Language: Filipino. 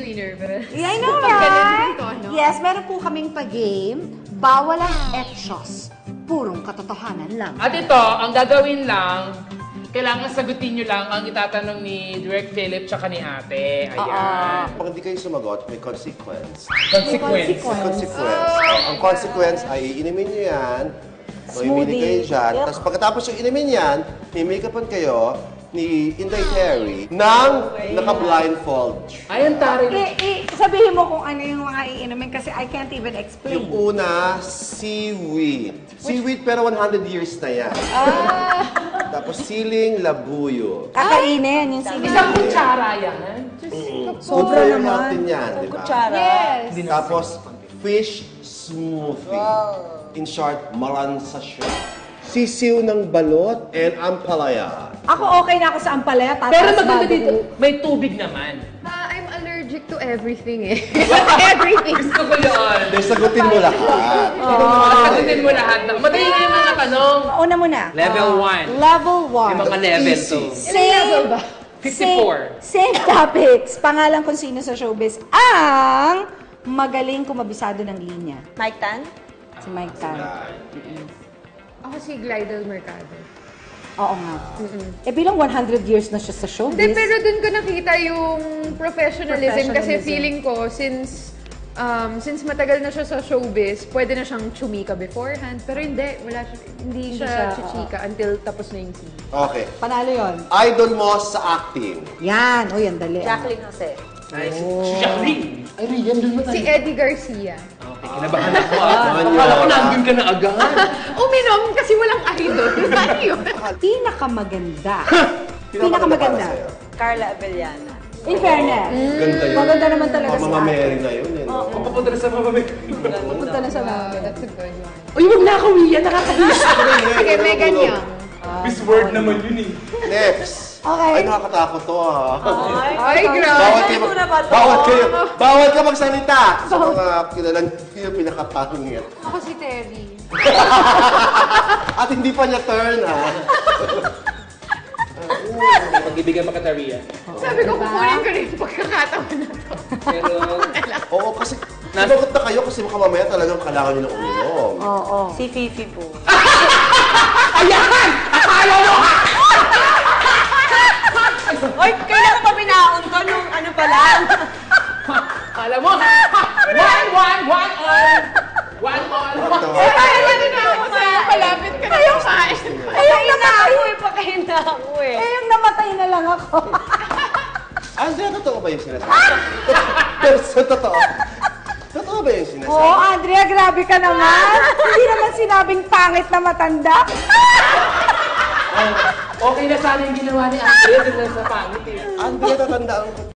really nervous. Yeah, I know, right? Yes, meron po kaming pa-game. Bawal ang etchos. Purong katotohanan lang. At ito, ang gagawin lang, kailangan sagutin nyo lang ang itatanong ni Direk Philip tsaka ni ate. Ayan. Pag hindi kayo sumagot, may consequence. Consequence. Consequence. Ang consequence ay inumin nyo yan. Mamimili kayo dyan. Tapos pagkatapos yung inumin yan, may make-upan kayo ni Inday Terry ng naka-blindfold. Ayan, Tari. Sabihin mo kung ano yung mga iinumin kasi I can't even explain. Yung una, seaweed. Seaweed pero 100 years na yan. Tapos siling labuyo. Kakainin yung siling. Isang kutsara yan. Good for your health din yan, di ba? Yes! Tapos, fish smoothie. In short, malansasyon. Sisiw ng balot and ampalaya. Ako okay na ako sa ampalaya. Pero maganda dito, may tubig naman. I'm allergic to everything eh. Everything. Gusto ko yun. Dahil sagutin mo lahat. Sagutin mo lahat. Madali na yung mga tanong. Una muna. Level 1. Level 1. Yung mga level Easy. 2. Same, 54. Same topics. Pangalan kung sino sa showbiz ang magaling kumabisado ng linya. Mike Tan? Si Mike Tan. Ako si Glidel Mercado. Oo nga. Bilang 100 years na siya sa showbiz. Hindi, pero dun ko nakita yung professionalism kasi Professionalism. feeling ko since matagal na siya sa showbiz, pwede na siyang chumika beforehand. Pero hindi siya chichika until tapos na yung scene. Okay. Panalo yon. Idol mo sa acting. Yan. Uy, ang dali. Jacqueline Jose. Nice. Si Jacqueline. Ay, Rian, doon mo Si Eddie Garcia. Okay, kinabahan ako. Akala ko nandun ka na agad. Uminom kasi walang idol. Ano yun? Pinakamaganda. Pinakamaganda. Carla Abellana. In fairness. Ganda yun. Maganda naman talaga si Mama ate. Mary na yun. Eh, no? Papunta na sa mamamig. Punta na sa mga. That's a good one. Uy, wag na ako, Ian. Nakakainis. Sige, Megan Young. Miss Word naman yun eh. Next. Okay. Ay, nakakatakot to ha. Ay, grabe. Bawal ka magsalita sa mga kilalang pinakapangit. Ako si Terry. At hindi pa niya turn ha. Pag-ibigay pa ka, Taria. Sabi ko, kukunin ko rin yung pagkakataon na to. Pero, Oo, kasi sumagot na kayo kasi baka mamaya talagang kailangan niyo na uminom. Oo. Si Fifi po. ayan! Akala mo ha! Oy, kailangan pa binaon ko nung ano pa lang. Alam mo, one all. Ay, ano na ako sa'yo, malapit ka na yung kain. Pakain na ako eh. Yung namatay na lang ako. Andrea, totoo ba yung sinasabi? Pero sa totoo. Totoo ba yung sinasabi? Oo, Andrea, grabe ka naman. Hindi naman sinabing pangit na matanda. Okay na sana yung ginawa ni Andrea dun lang sa pangit eh. Andrea, tatandaan ko